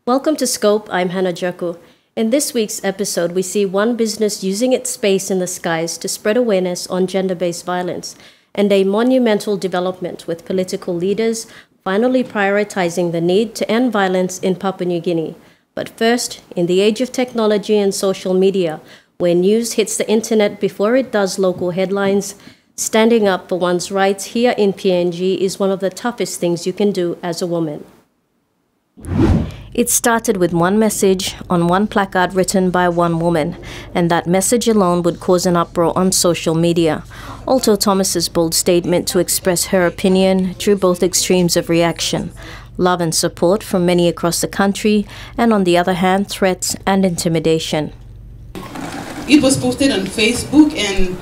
Welcome to Scope, I'm Hannah Jaku. In this week's episode, we see one business using its space in the skies to spread awareness on gender-based violence, and a monumental development with political leaders finally prioritizing the need to end violence in Papua New Guinea. But first, in the age of technology and social media, where news hits the internet before it does local headlines, standing up for one's rights here in PNG is one of the toughest things you can do as a woman. It started with one message on one placard written by one woman, and that message alone would cause an uproar on social media. Alto Thomas's bold statement to express her opinion drew both extremes of reaction: love and support from many across the country, and on the other hand, threats and intimidation. It was posted on Facebook, and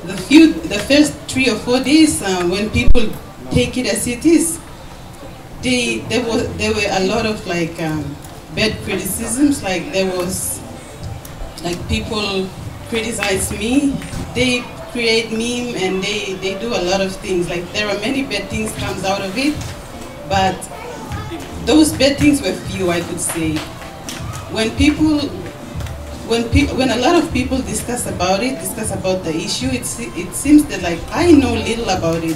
the first 3 or 4 days, when people take it as it is, there were a lot of bad criticisms. Like there was people criticize me, they create meme, and they do a lot of things. Like there are many bad things comes out of it, but those bad things were few, I could say. When a lot of people discuss about the issue, it seems that I know little about it.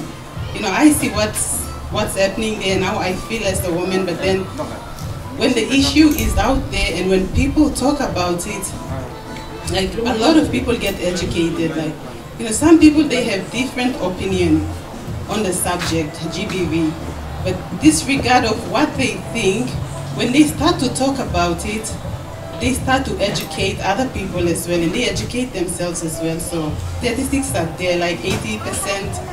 You know, I see what's happening there now. I feel as a woman, but then when the issue is out there and when people talk about it, a lot of people get educated. Some people, they have different opinion on the subject, GBV, but disregard of what they think, when they start to talk about it, they start to educate other people as well, and they educate themselves as well. So statistics are there, like 80%,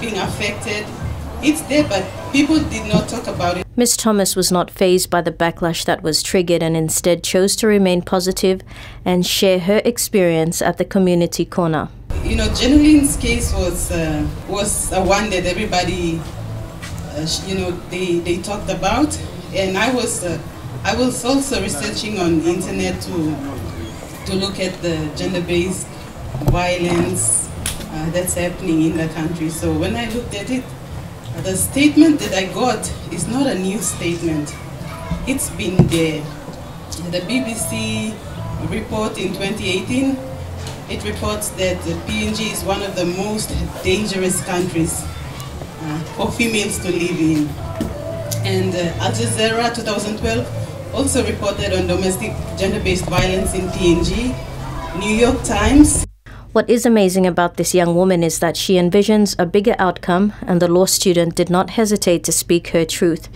being affected. It's there, but people did not talk about it. Ms. Thomas was not fazed by the backlash that was triggered and instead chose to remain positive and share her experience at the community corner. Jeneline's case was one that everybody, they talked about, and I was also researching on the internet to look at the gender-based violence that's happening in the country. So when I looked at it, the statement that I got is not a new statement. It's been there. The BBC report in 2018, it reports that PNG is one of the most dangerous countries for females to live in. And Al Jazeera 2012 also reported on domestic gender-based violence in PNG. New York Times. What is amazing about this young woman is that she envisions a bigger outcome, and the law student did not hesitate to speak her truth.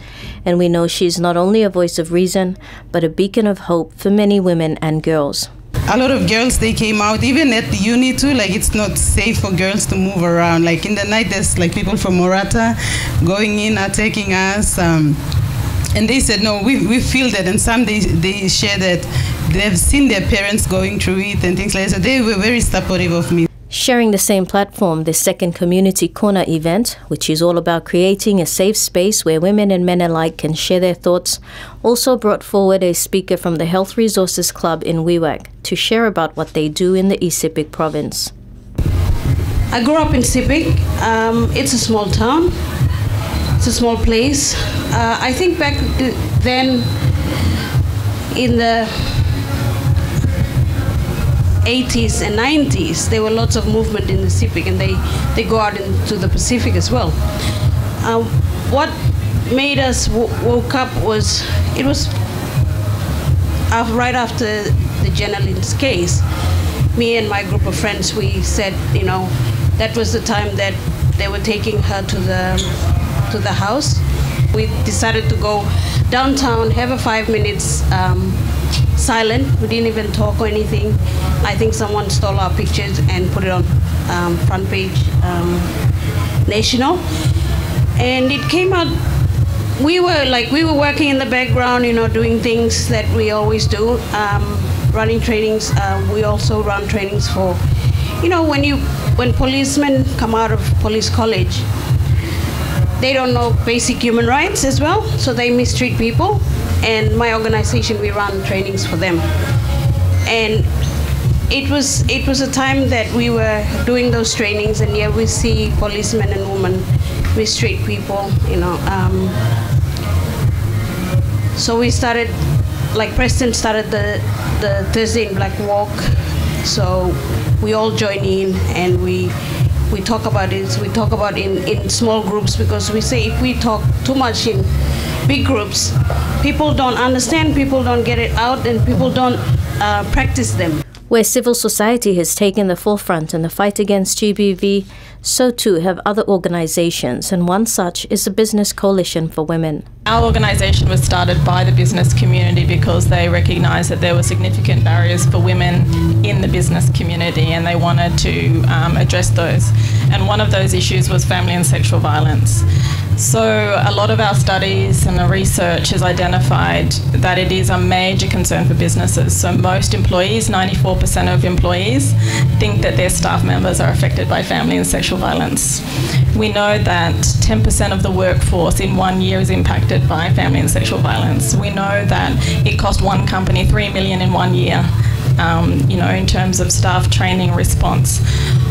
And we know she's not only a voice of reason, but a beacon of hope for many women and girls. A lot of girls, they came out, even at the uni too, it's not safe for girls to move around. In the night, there's people from Morata going in, attacking us. And they said, no, we feel that, and some they share that they've seen their parents going through it and things like that. So they were very supportive of me. Sharing the same platform, the second Community Corner event, which is all about creating a safe space where women and men alike can share their thoughts, also brought forward a speaker from the Health Resources Club in Wewak to share about what they do in the East Sepik province. I grew up in Sepik. It's a small town. It's a small place. I think back then in the 80s and 90s, there were lots of movement in the Sepik, and they go out into the Pacific as well. What made us woke up was, it was right after the Jeneline's case. Me and my group of friends, we said, that was the time that they were taking her to the house. We decided to go downtown, have a 5 minutes silent. We didn't even talk or anything. I think someone stole our pictures and put it on front page national. And it came out, we were working in the background, doing things that we always do, running trainings. We also run trainings for, when policemen come out of police college, they don't know basic human rights as well, so they mistreat people. And my organization, we run trainings for them. And it was a time that we were doing those trainings, and yeah, we see policemen and women mistreat people, So we started, like Preston started the Thursday in Black Walk. So we all join in and we talk about it. We talk about in small groups, because we say if we talk too much in big groups, people don't understand, people don't get it out, and people don't practice them. Where civil society has taken the forefront in the fight against GBV, so too have other organizations, and one such is the Business Coalition for Women. Our organisation was started by the business community because they recognised that there were significant barriers for women in the business community, and they wanted to address those. And one of those issues was family and sexual violence. So a lot of our studies and the research has identified that it is a major concern for businesses. So most employees, 94% of employees, think that their staff members are affected by family and sexual violence. We know that 10% of the workforce in 1 year is impacted by family and sexual violence. We know that it cost one company $3 million in 1 year, in terms of staff training response.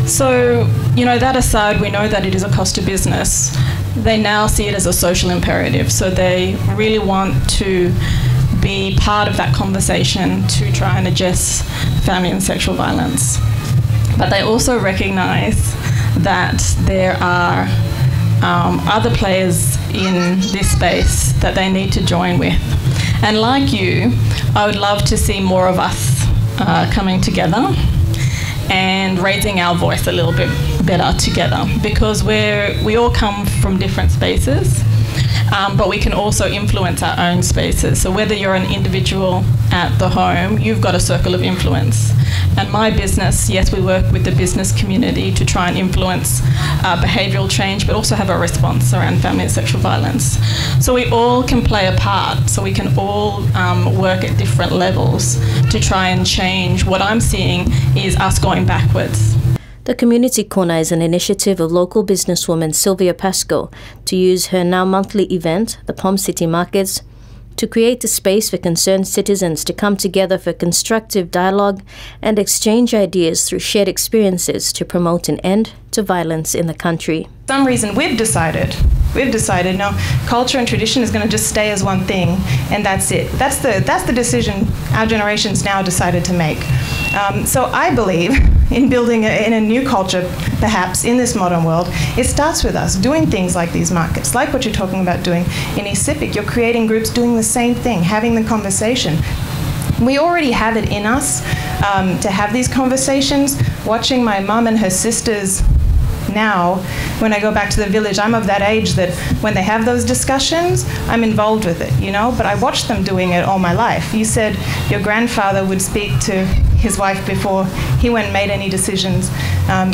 So, that aside, we know that it is a cost to business. They now see it as a social imperative. So they really want to be part of that conversation to try and address family and sexual violence. But they also recognise that there are other players in this space that they need to join with. And like you, I would love to see more of us coming together and raising our voice a little bit better together, because we all come from different spaces, but we can also influence our own spaces. So whether you're an individual at the home, you've got a circle of influence. And my business, yes, we work with the business community to try and influence behavioural change, but also have a response around family and sexual violence. So we all can play a part, so we can all work at different levels to try and change. What I'm seeing is us going backwards. The Community Corner is an initiative of local businesswoman Sylvia Pascoe to use her now monthly event, the Palm City Markets, to create a space for concerned citizens to come together for constructive dialogue and exchange ideas through shared experiences to promote an end to violence in the country. For some reason we've decided no, culture and tradition is going to just stay as one thing, and that's it. That's the decision our generation's now decided to make. So I believe in building in a new culture, perhaps in this modern world. It starts with us doing things like these markets, like what you're talking about doing in East Civic. You're creating groups doing the same thing, having the conversation. We already have it in us to have these conversations. Watching my mum and her sisters now, when I go back to the village, I'm of that age that when they have those discussions, I'm involved with it, but I watched them doing it all my life. You said your grandfather would speak to his wife before he went and made any decisions.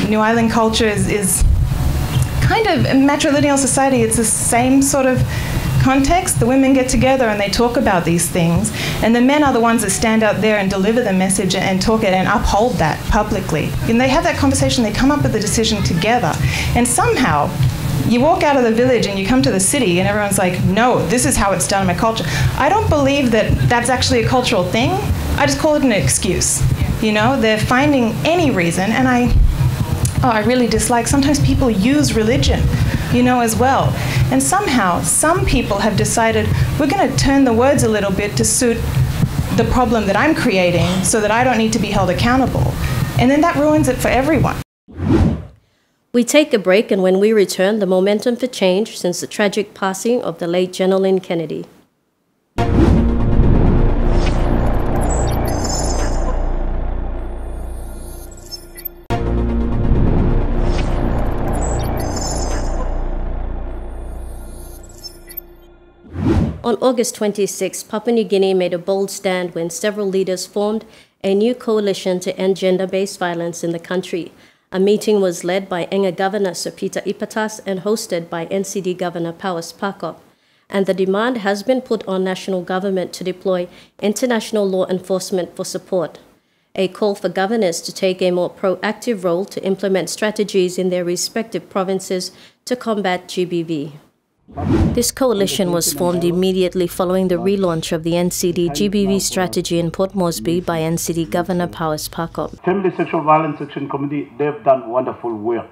New Island culture is kind of matrilineal society. It's the same sort of context. The women get together and they talk about these things, and the men are the ones that stand out there and deliver the message and talk it and uphold that publicly. And they have that conversation, they come up with a decision together, and somehow you walk out of the village and you come to the city and everyone's like, no, this is how it's done in my culture. I don't believe that that's actually a cultural thing. I just call it an excuse. They're finding any reason, and I really dislike, sometimes people use religion, as well. And somehow, some people have decided, we're going to turn the words a little bit to suit the problem that I'm creating so that I don't need to be held accountable. And then that ruins it for everyone. We take a break, and when we return, the momentum for change since the tragic passing of the late Jenalyn Kennedy. On August 26, Papua New Guinea made a bold stand when several leaders formed a new coalition to end gender-based violence in the country. A meeting was led by Enga Governor Sir Peter Ipatas and hosted by NCD Governor Pauwes Pakop. And the demand has been put on national government to deploy international law enforcement for support. A call for governors to take a more proactive role to implement strategies in their respective provinces to combat GBV. This coalition was formed immediately following the relaunch of the NCD GBV strategy in Port Moresby by NCD Governor Pauwes Pakop. Family Sexual Violence Action Committee, they've done wonderful work.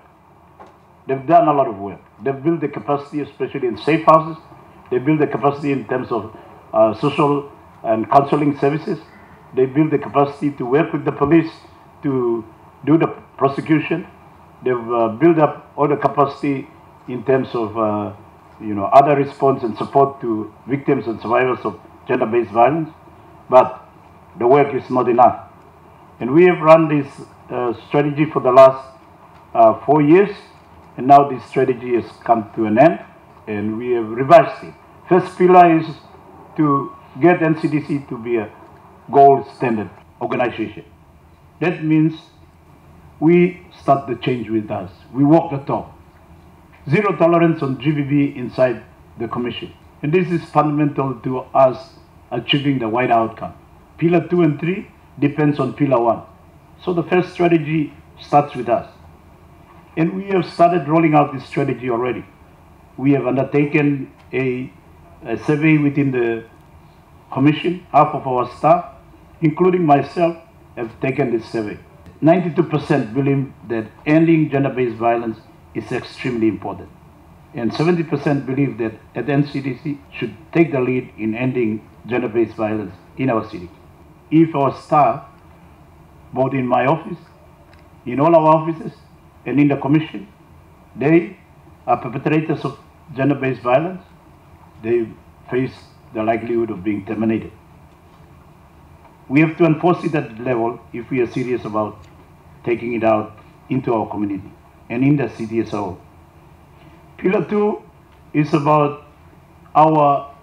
They've done a lot of work. They've built the capacity, especially in safe houses. They built the capacity in terms of social and counseling services. They build the capacity to work with the police to do the prosecution. They've built up all the capacity in terms of other response and support to victims and survivors of gender-based violence. But the work is not enough. And we have run this strategy for the last 4 years, and now this strategy has come to an end, and we have revised it. First pillar is to get NCDC to be a gold standard organization. That means we start the change with us. We walk the talk. Zero tolerance on GBV inside the Commission. And this is fundamental to us achieving the wider outcome. Pillar 2 and 3 depends on Pillar 1. So the first strategy starts with us. And we have started rolling out this strategy already. We have undertaken a survey within the Commission. Half of our staff, including myself, have taken this survey. 92% believe that ending gender-based violence is extremely important. And 70% believe that NCDC should take the lead in ending gender-based violence in our city. If our staff, both in my office, in all our offices, and in the Commission, they are perpetrators of gender-based violence, they face the likelihood of being terminated. We have to enforce it at that level if we are serious about taking it out into our community and in the city as a whole. Pillar 2 is about our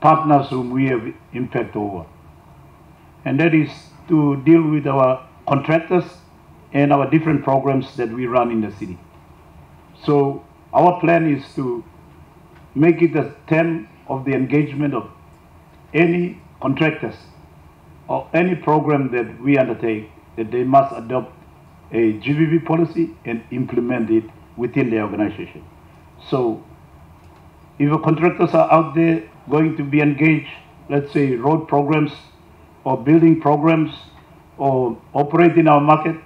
partners whom we have impact over. And that is to deal with our contractors and our different programs that we run in the city. So our plan is to make it a term of the engagement of any contractors or any program that we undertake, that they must adopt a GBV policy and implement it within the organization. So if our contractors are out there going to be engaged, let's say road programs or building programs or operate in our market,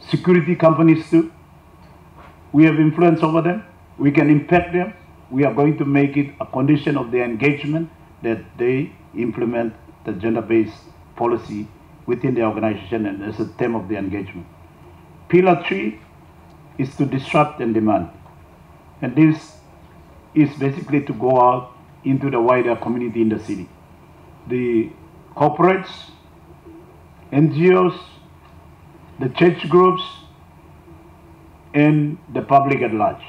security companies too, we have influence over them, we can impact them. We are going to make it a condition of their engagement that they implement the gender-based policy within the organization and as a term of the engagement. Pillar 3 is to disrupt and demand. And this is basically to go out into the wider community in the city. The corporates, NGOs, the church groups, and the public at large.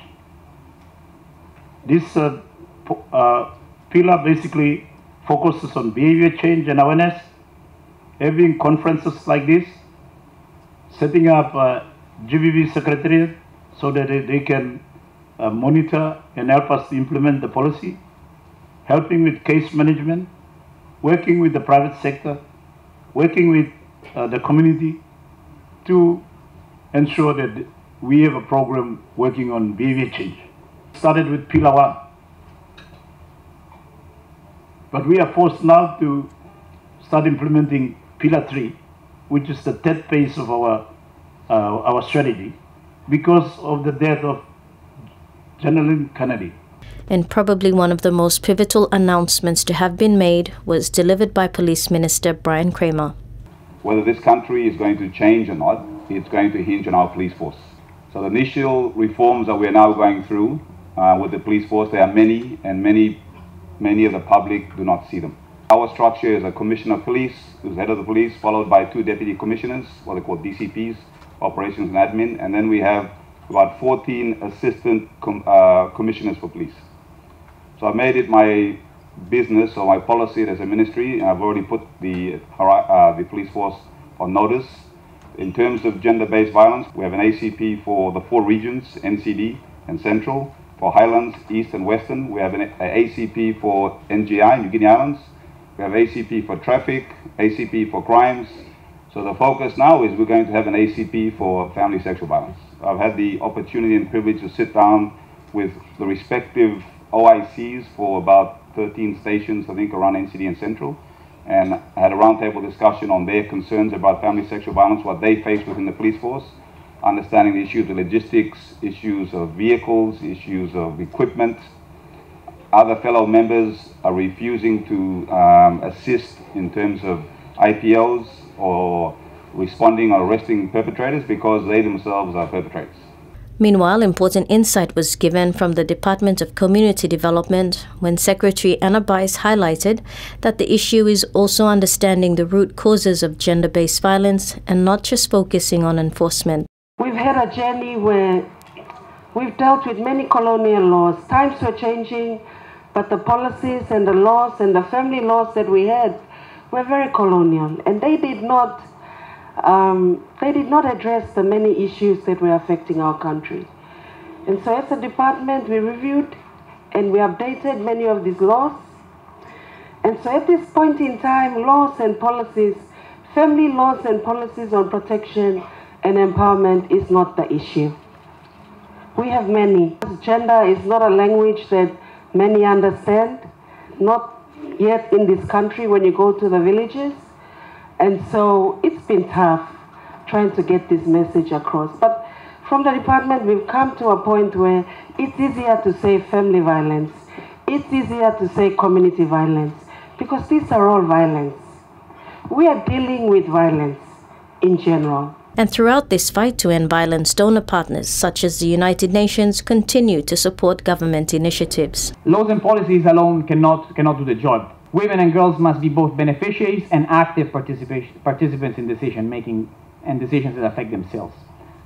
This pillar basically focuses on behavior change and awareness, having conferences like this, setting up a GBV secretariat so that they can monitor and help us to implement the policy, helping with case management, working with the private sector, working with the community to ensure that we have a program working on behavior change. Started with Pillar 1. But we are forced now to start implementing Pillar 3, which is the third phase of our strategy, because of the death of General Kennedy. And probably one of the most pivotal announcements to have been made was delivered by Police Minister Brian Kramer. Whether this country is going to change or not, it's going to hinge on our police force. So the initial reforms that we're now going through with the police force, there are many, and many of the public do not see them. Our structure is a commissioner of police, who's head of the police, followed by 2 deputy commissioners, what they call DCPs, operations and admin, and then we have about 14 assistant commissioners for police. So I made it my business or my policy as a ministry, and I've already put the police force on notice. In terms of gender-based violence, we have an ACP for the 4 regions, NCD and Central. For Highlands, East and Western, we have an ACP for NGI, New Guinea Islands. We have ACP for traffic, ACP for crimes. So the focus now is we're going to have an ACP for family sexual violence. I've had the opportunity and privilege to sit down with the respective OICs for about 13 stations, I think, around NCD and Central. And I had a roundtable discussion on their concerns about family sexual violence, what they face within the police force, understanding the issues of logistics, issues of vehicles, issues of equipment. other fellow members are refusing to assist in terms of IPOs or responding or arresting perpetrators because they themselves are perpetrators. Meanwhile, important insight was given from the Department of Community Development when Secretary Anna Bice highlighted that the issue is also understanding the root causes of gender-based violence and not just focusing on enforcement. We've had a journey where we've dealt with many colonial laws. Times were changing, but the policies and the laws and the family laws that we had were very colonial, and they did not address the many issues that were affecting our country. And so as a department, we reviewed and we updated many of these laws. And so at this point in time, laws and policies, family laws and policies on protection and empowerment is not the issue. We have many. Gender is not a language that many understand, not yet in this country when you go to the villages. And so it's been tough trying to get this message across. But from the department, we've come to a point where it's easier to say family violence. It's easier to say community violence because these are all violence. We are dealing with violence in general. And throughout this fight to end violence, donor partners such as the United Nations continue to support government initiatives. Laws and policies alone cannot do the job. Women and girls must be both beneficiaries and active participants in decision-making and decisions that affect themselves.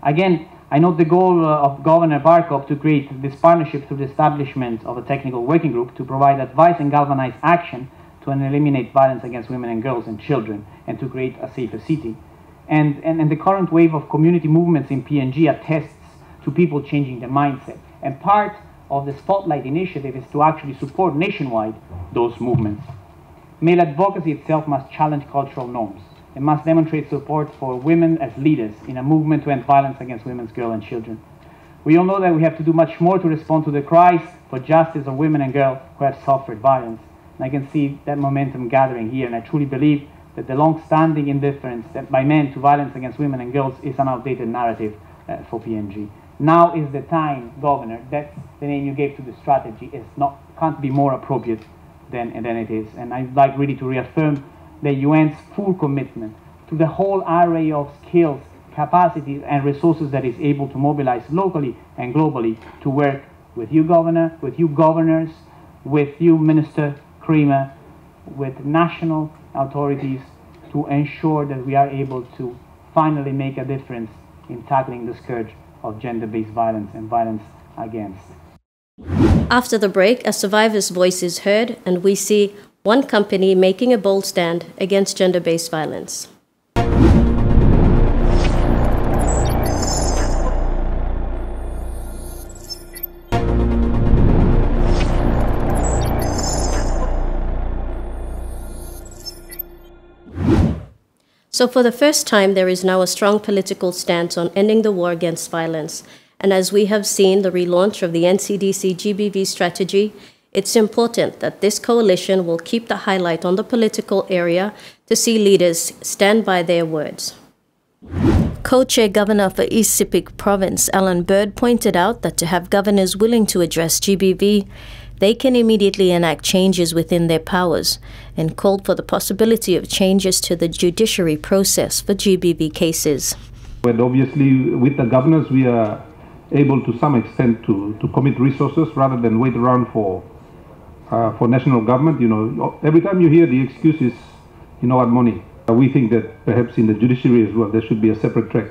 Again, I note the goal of Governor Barkov to create this partnership through the establishment of a technical working group to provide advice and galvanize action to eliminate violence against women and girls and children and to create a safer city. And the current wave of community movements in PNG attests to people changing their mindset. And part of the Spotlight initiative is to actually support nationwide those movements. Male advocacy itself must challenge cultural norms. It must demonstrate support for women as leaders in a movement to end violence against women, girls, and children. We all know that we have to do much more to respond to the cries for justice of women and girls who have suffered violence. And I can see that momentum gathering here, and I truly believe that the long-standing indifference by men to violence against women and girls is an outdated narrative for PNG. Now is the time, Governor, that's the name you gave to the strategy, can't be more appropriate than it is. And I'd like really to reaffirm the UN's full commitment to the whole array of skills, capacities, and resources that is able to mobilize locally and globally to work with you, Governor, with you governors, with you, Minister Creamer, with national authorities to ensure that we are able to finally make a difference in tackling the scourge of gender-based violence and violence against. After the break, a survivor's voice is heard and we see one company making a bold stand against gender-based violence. So for the first time, there is now a strong political stance on ending the war against violence. And as we have seen the relaunch of the NCDC GBV strategy, it's important that this coalition will keep the highlight on the political area to see leaders stand by their words. Co-chair Governor for East Sepik Province, Alan Bird, pointed out that to have governors willing to address GBV, they can immediately enact changes within their powers and called for the possibility of changes to the judiciary process for GBV cases. But obviously, with the governors, we are able to some extent to commit resources rather than wait around for national government. You know, every time you hear the excuse is, you know what, money. We think that perhaps in the judiciary as well, there should be a separate track.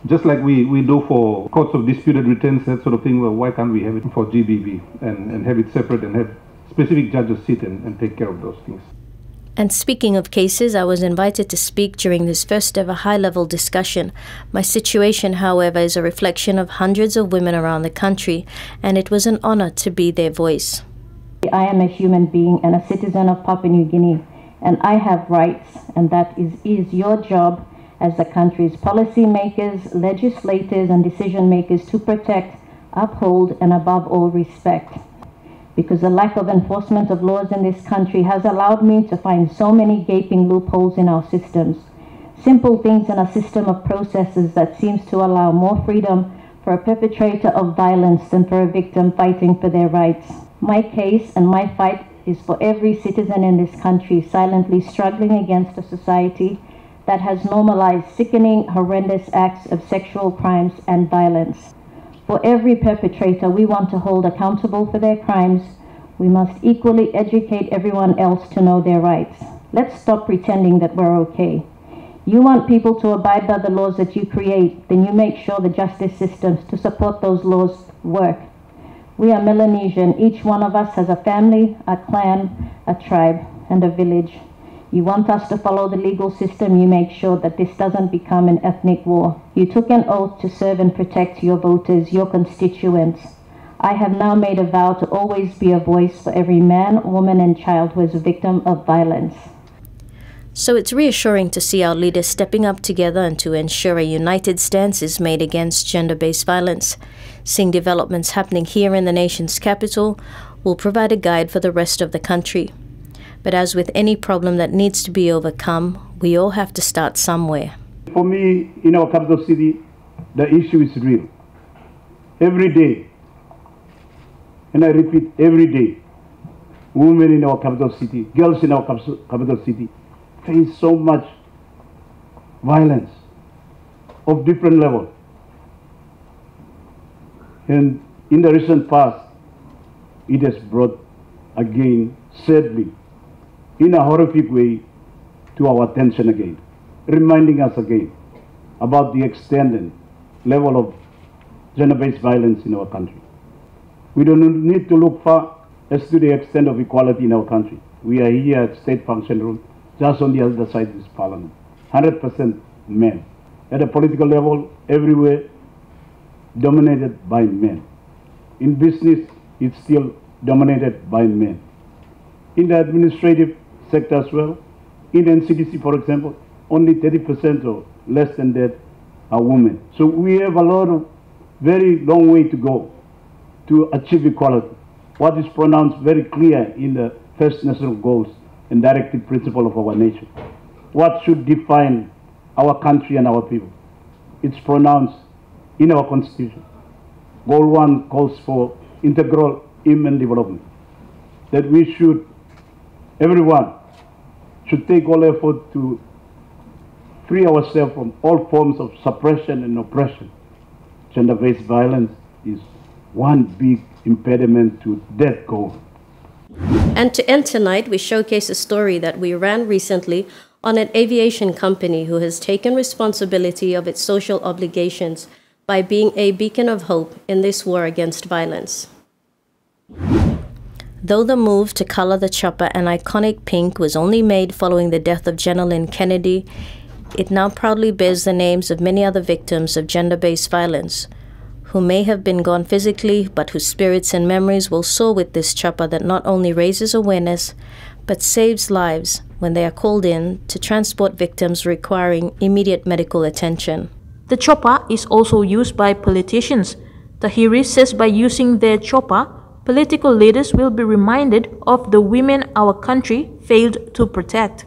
Just like we do for courts of disputed returns, that sort of thing, well, why can't we have it for GBV and have it separate and have specific judges sit and take care of those things? And speaking of cases, I was invited to speak during this first ever high-level discussion. My situation, however, is a reflection of hundreds of women around the country, and it was an honor to be their voice. I am a human being and a citizen of Papua New Guinea, and I have rights, and that is your job as the country's policy makers, legislators, and decision makers to protect, uphold, and above all respect. Because the lack of enforcement of laws in this country has allowed me to find so many gaping loopholes in our systems. Simple things in a system of processes that seems to allow more freedom for a perpetrator of violence than for a victim fighting for their rights. My case and my fight is for every citizen in this country silently struggling against a society that has normalized sickening, horrendous acts of sexual crimes and violence. For every perpetrator we want to hold accountable for their crimes, we must equally educate everyone else to know their rights. Let's stop pretending that we're okay. You want people to abide by the laws that you create, then you make sure the justice systems to support those laws work. We are Melanesian. Each one of us has a family, a clan, a tribe, and a village. You want us to follow the legal system, you make sure that this doesn't become an ethnic war. You took an oath to serve and protect your voters, your constituents. I have now made a vow to always be a voice for every man, woman, and child who is a victim of violence. So it's reassuring to see our leaders stepping up together and to ensure a united stance is made against gender-based violence. Seeing developments happening here in the nation's capital will provide a guide for the rest of the country. But as with any problem that needs to be overcome, we all have to start somewhere. For me, in our capital city, the issue is real. Every day, and I repeat, every day, women in our capital city, girls in our capital city, face so much violence of different levels. And in the recent past, it has brought again, sadly, in a horrific way, to our attention again, reminding us again about the extent and level of gender-based violence in our country. We don't need to look far as to the extent of equality in our country. We are here at State Function Room, just on the other side of this parliament. 100% men. At a political level, everywhere, dominated by men. In business, it's still dominated by men. In the administrative sector as well, in NCDC, for example, only 30% or less than that are women. So we have a lot of very long way to go to achieve equality. What is pronounced very clear in the first national goals and directive principle of our nation. What should define our country and our people? It's pronounced in our constitution. Goal 1 calls for integral human development. That we should, everyone should take all effort to free ourselves from all forms of suppression and oppression. Gender-based violence is one big impediment to that goal. And to end tonight, we showcase a story that we ran recently on an aviation company who has taken responsibility of its social obligations by being a beacon of hope in this war against violence. Though the move to color the chopper an iconic pink was only made following the death of Jenalyn Kennedy, it now proudly bears the names of many other victims of gender-based violence, who may have been gone physically, but whose spirits and memories will soar with this chopper that not only raises awareness, but saves lives when they are called in to transport victims requiring immediate medical attention. The chopper is also used by politicians. Tahiri says by using their chopper, political leaders will be reminded of the women our country failed to protect.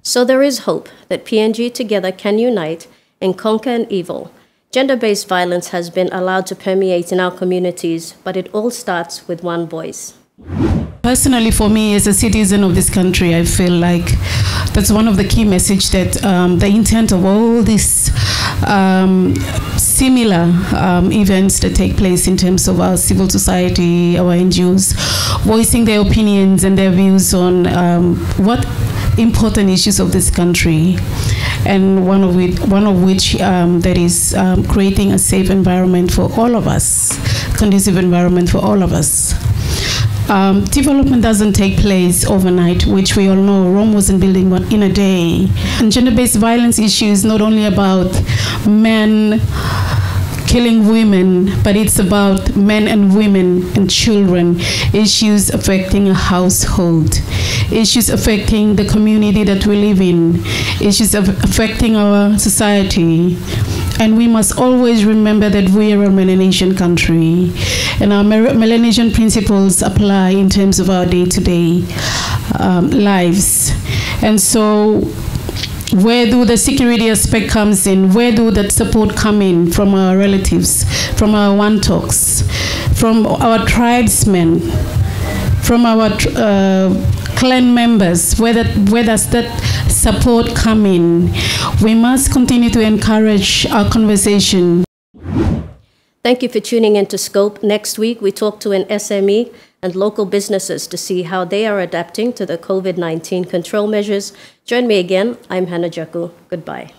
So there is hope that PNG together can unite and conquer an evil. Gender-based violence has been allowed to permeate in our communities, but it all starts with one voice. Personally, for me, as a citizen of this country, I feel like that's one of the key messages that the intent of all these similar events that take place in terms of our civil society, our NGOs, voicing their opinions and their views on what important issues of this country, and one of which that is creating a safe environment for all of us, conducive environment for all of us. Development doesn't take place overnight, which we all know. Rome wasn't built in a day. And gender-based violence issue is not only about men killing women, but it's about men and women and children, issues affecting a household, issues affecting the community that we live in, issues affecting our society. And we must always remember that we are a Melanesian country, and our Melanesian principles apply in terms of our day-to-day lives. And so where do the security aspect comes in? Where do that support come in from our relatives, from our Wantoks, from our tribesmen? from our clan members? Where does that support come in? We must continue to encourage our conversation. Thank you for tuning in to Scope. Next week, we talk to an SME and local businesses to see how they are adapting to the COVID-19 control measures. Join me again. I'm Hannah Jaku. Goodbye.